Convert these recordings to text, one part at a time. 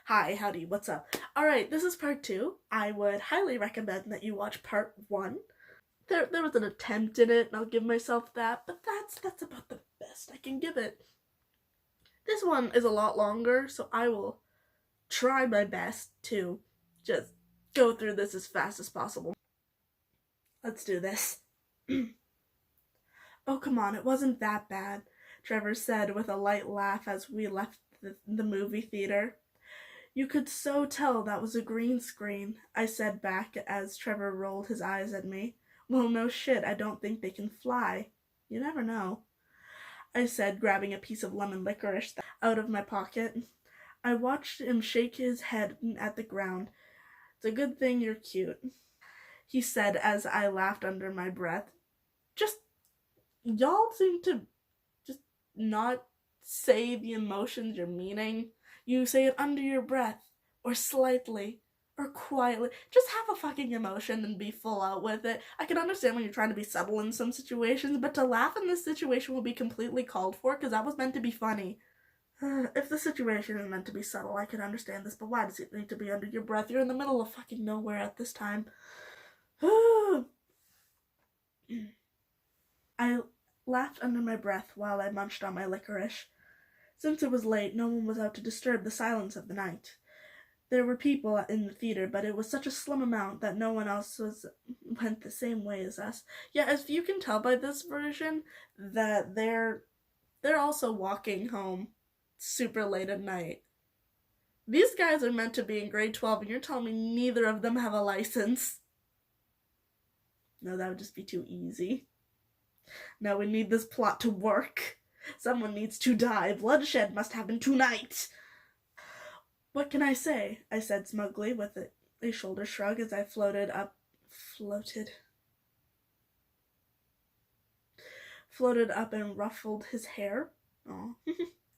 Hi, howdy, what's up? Alright, this is part 2. I would highly recommend that you watch part 1. There was an attempt in it, and I'll give myself that, but that's about the best I can give it. This one is a lot longer, so I will try my best to just go through this as fast as possible. Let's do this. Oh, come on, it wasn't that bad, Trevor said with a light laugh as we left the movie theater. You could so tell that was a green screen, I said back as Trevor rolled his eyes at me. Well, no shit, I don't think they can fly. You never know, I said, grabbing a piece of lemon licorice out of my pocket. I watched him shake his head at the ground. It's a good thing you're cute, he said as I laughed under my breath. Just, y'all seem to just not say the emotions you're meaning. You say it under your breath, or slightly, or quietly. Just have a fucking emotion and be full out with it. I can understand when you're trying to be subtle in some situations, but to laugh in this situation will be completely called for, because that was meant to be funny. If the situation is meant to be subtle, I can understand this, but why does it need to be under your breath? You're in the middle of fucking nowhere at this time. I laughed under my breath while I munched on my licorice. Since it was late, no one was out to disturb the silence of the night. There were people in the theater, but it was such a slim amount that no one else went the same way as us. Yeah, as you can tell by this version, that they're also walking home super late at night. These guys are meant to be in grade 12, and you're telling me neither of them have a license? No, that would just be too easy. No, we need this plot to work. Someone needs to die. Bloodshed must happen tonight. What can I say? I said smugly with a shoulder shrug as I floated up and ruffled his hair. Aw.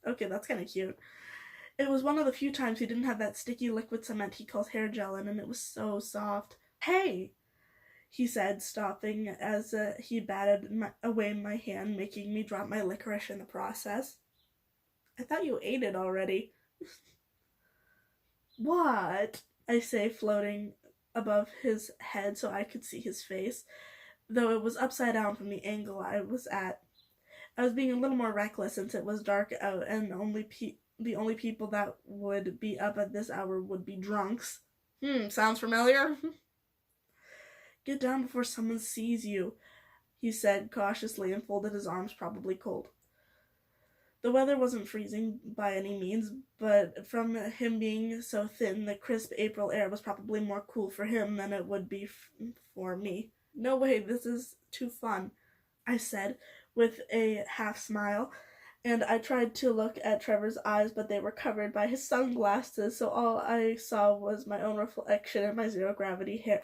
Okay, that's kind of cute. It was one of the few times he didn't have that sticky liquid cement he calls hair gel in, and it was so soft. Hey, he said, stopping as he batted away my hand, making me drop my licorice in the process. I thought you ate it already. What? I say, floating above his head so I could see his face, though it was upside down from the angle I was at. I was being a little more reckless since it was dark out and the only people that would be up at this hour would be drunks. Sounds familiar? Get down before someone sees you, he said cautiously and folded his arms, probably cold. The weather wasn't freezing by any means, but from him being so thin, the crisp April air was probably more cool for him than it would be for me. No way, this is too fun, I said, with a half smile, and I tried to look at Trevor's eyes, but they were covered by his sunglasses, so all I saw was my own reflection in my zero-gravity hair.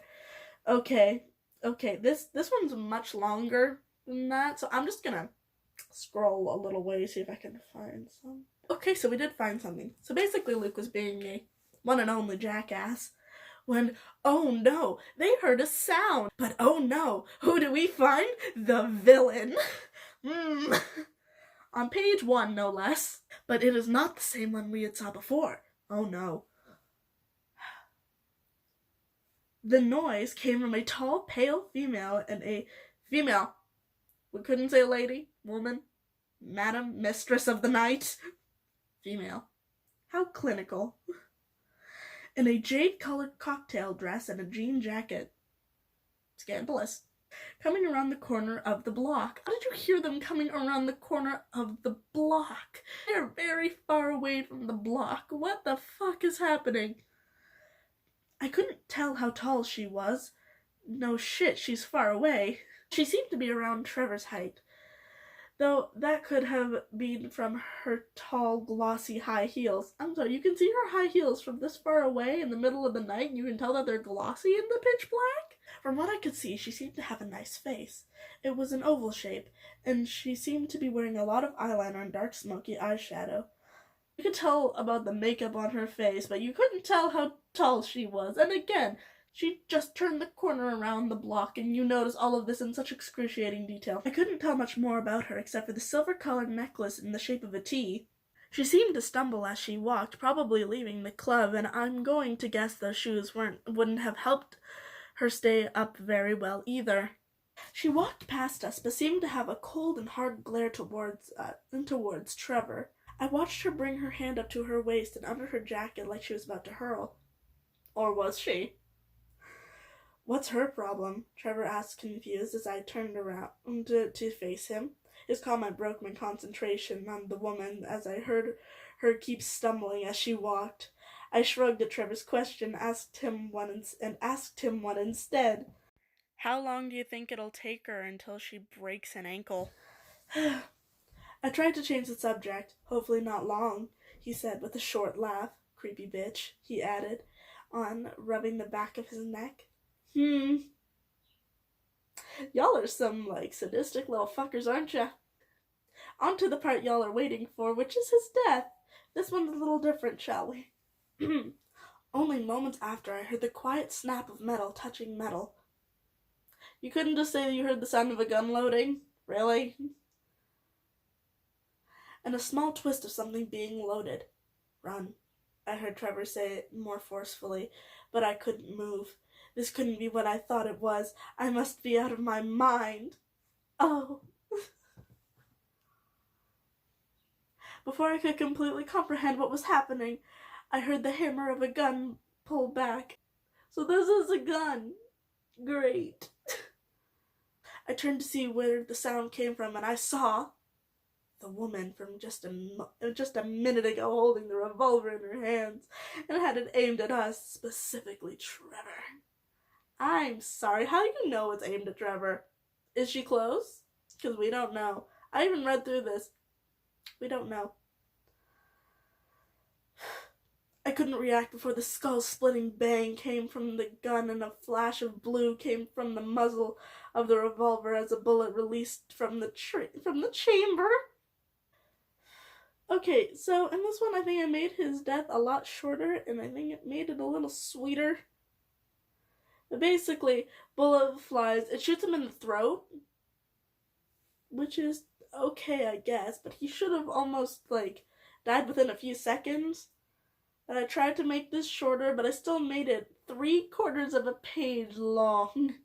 Okay, this one's much longer than that, so I'm just gonna scroll a little way, see if I can find some. Okay, so we did find something. So basically Luke was being a one and only jackass when, oh no, they heard a sound. But oh no, who do we find? The villain. On page 1, no less. But it is not the same one we had saw before. Oh no. The noise came from a tall, pale female and a female. We couldn't say lady, woman, madam, mistress of the night. Female. How clinical. In a jade-colored cocktail dress and a jean jacket. Scandalous. Coming around the corner of the block. How did you hear them coming around the corner of the block? They're very far away from the block. What the fuck is happening? I couldn't tell how tall she was. No shit, she's far away. She seemed to be around Trevor's height, though that could have been from her tall, glossy high heels. I'm sorry, you can see her high heels from this far away in the middle of the night, and you can tell that they're glossy in the pitch black? From what I could see, she seemed to have a nice face. It was an oval shape, and she seemed to be wearing a lot of eyeliner and dark, smoky eyeshadow. You could tell about the makeup on her face, but you couldn't tell how tall she was. And again, she just turned the corner around the block, and you notice all of this in such excruciating detail. I couldn't tell much more about her except for the silver-colored necklace in the shape of a T. She seemed to stumble as she walked, probably leaving the club, and I'm going to guess those shoes wouldn't have helped her stay up very well either. She walked past us, but seemed to have a cold and hard glare towards Trevor. I watched her bring her hand up to her waist and under her jacket like she was about to hurl. Or was she? What's her problem? Trevor asked, confused, as I turned around to face him. His comment broke my concentration on the woman as I heard her keep stumbling as she walked. I shrugged at Trevor's question, asked him one instead. How long do you think it'll take her until she breaks an ankle? I tried to change the subject. Hopefully not long, he said with a short laugh. Creepy bitch, he added, on rubbing the back of his neck. Y'all are some, sadistic little fuckers, aren't ya? On to the part y'all are waiting for, which is his death. This one's a little different, shall we? Only moments after, I heard the quiet snap of metal touching metal. You couldn't just say you heard the sound of a gun loading? Really? And a small twist of something being loaded. Run, I heard Trevor say it more forcefully, but I couldn't move. This couldn't be what I thought it was. I must be out of my mind. Oh. Before I could completely comprehend what was happening, I heard the hammer of a gun pull back. So this is a gun. Great. I turned to see where the sound came from, and I saw the woman from just a minute ago holding the revolver in her hands and had it aimed at us, specifically Trevor. I'm sorry, how do you know it's aimed at Trevor? Is she close? Because we don't know. I even read through this. We don't know. I couldn't react before the skull-splitting bang came from the gun and a flash of blue came from the muzzle of the revolver as a bullet released from the chamber. Okay, so in this one I think I made his death a lot shorter and I think it made it a little sweeter. But basically, bullet flies, it shoots him in the throat, which is okay, I guess, but he should have almost, died within a few seconds. And I tried to make this shorter, but I still made it 3/4 of a page long.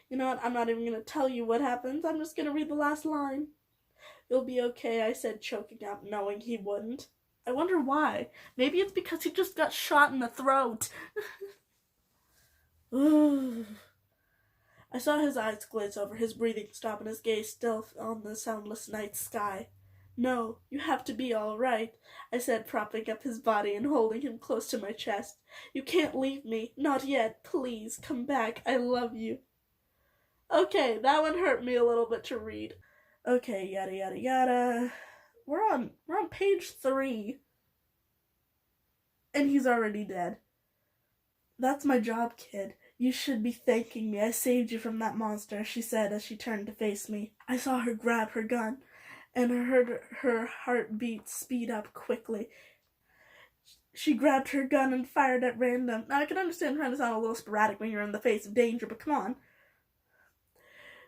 You know what, I'm not even going to tell you what happens, I'm just going to read the last line. You'll be okay, I said, choking up, knowing he wouldn't. I wonder why. Maybe it's because he just got shot in the throat. I saw his eyes glaze over, his breathing stop, and his gaze still on the soundless night sky. No, you have to be all right, I said, propping up his body and holding him close to my chest. You can't leave me. Not yet. Please, come back. I love you. Okay, that one hurt me a little bit to read. Okay, yada yada yada. We're on page 3. And he's already dead. That's my job, kid. You should be thanking me. I saved you from that monster, she said as she turned to face me. I saw her grab her gun and heard her heartbeat speed up quickly. She grabbed her gun and fired at random. Now, I can understand trying to sound a little sporadic when you're in the face of danger, but come on.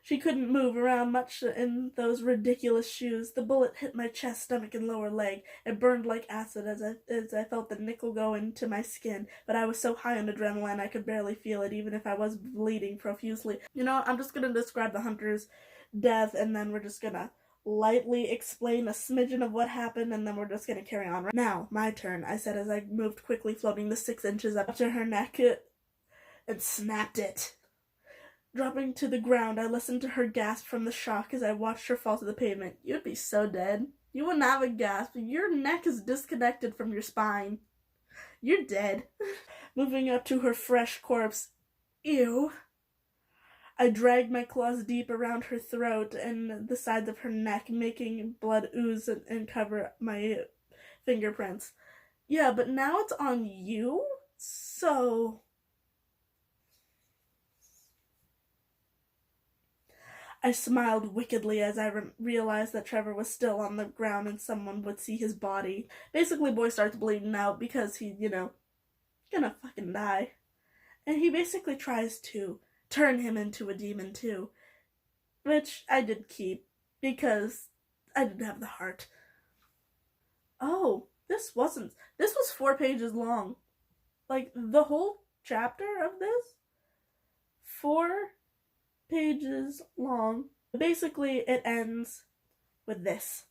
She couldn't move around much in those ridiculous shoes. The bullet hit my chest, stomach, and lower leg. It burned like acid as I felt the nickel go into my skin, but I was so high on adrenaline I could barely feel it, even if I was bleeding profusely. You know what? I'm just going to describe the hunter's death, and then we're just going to lightly explain a smidgen of what happened, and then we're just going to carry on. Now, my turn, I said as I moved quickly, floating the 6 inches up to her neck, and snapped it. Dropping to the ground, I listened to her gasp from the shock as I watched her fall to the pavement. You'd be so dead. You wouldn't have a gasp. Your neck is disconnected from your spine. You're dead. Moving up to her fresh corpse. Ew. I dragged my claws deep around her throat and the sides of her neck, making blood ooze and cover my fingerprints. Yeah, but now it's on you? So... I smiled wickedly as I realized that Trevor was still on the ground and someone would see his body. Basically, boy starts bleeding out because he, gonna fucking die. And he basically tries to turn him into a demon too. Which I did keep, because I didn't have the heart. Oh, this was 4 pages long. Like, the whole chapter of this? 4 pages long. Basically, it ends with this.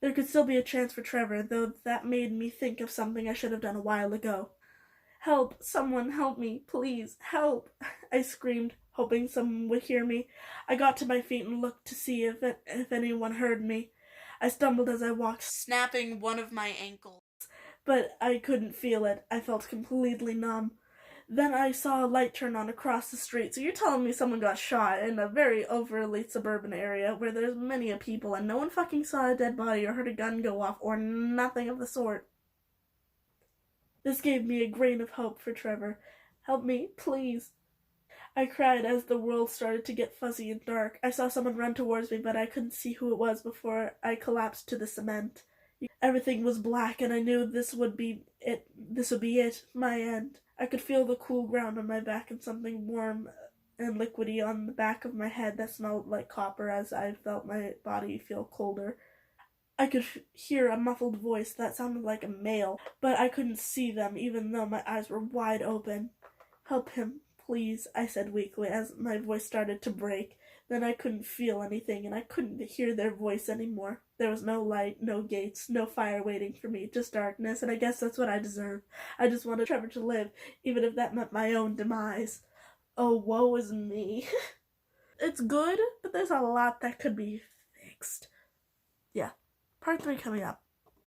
There could still be a chance for Trevor, though that made me think of something I should have done a while ago. Help! Someone help me! Please, help! I screamed, hoping someone would hear me. I got to my feet and looked to see if anyone heard me. I stumbled as I walked, snapping one of my ankles, but I couldn't feel it. I felt completely numb. Then I saw a light turn on across the street. So you're telling me someone got shot in a very overly suburban area where there's many people and no one fucking saw a dead body or heard a gun go off or nothing of the sort. This gave me a grain of hope for Trevor. Help me, please. I cried as the world started to get fuzzy and dark. I saw someone run towards me, but I couldn't see who it was before I collapsed to the cement. Everything was black, and I knew this would be it. This would be it, my end. I could feel the cool ground on my back and something warm and liquidy on the back of my head that smelled like copper as I felt my body feel colder. I could hear a muffled voice that sounded like a male, but I couldn't see them even though my eyes were wide open. Help him, please, I said weakly as my voice started to break. Then I couldn't feel anything and I couldn't hear their voice anymore. There was no light, no gates, no fire waiting for me, just darkness, and I guess that's what I deserved. I just wanted Trevor to live, even if that meant my own demise. Oh, woe is me. It's good, but there's a lot that could be fixed. Yeah. Part 3 coming up.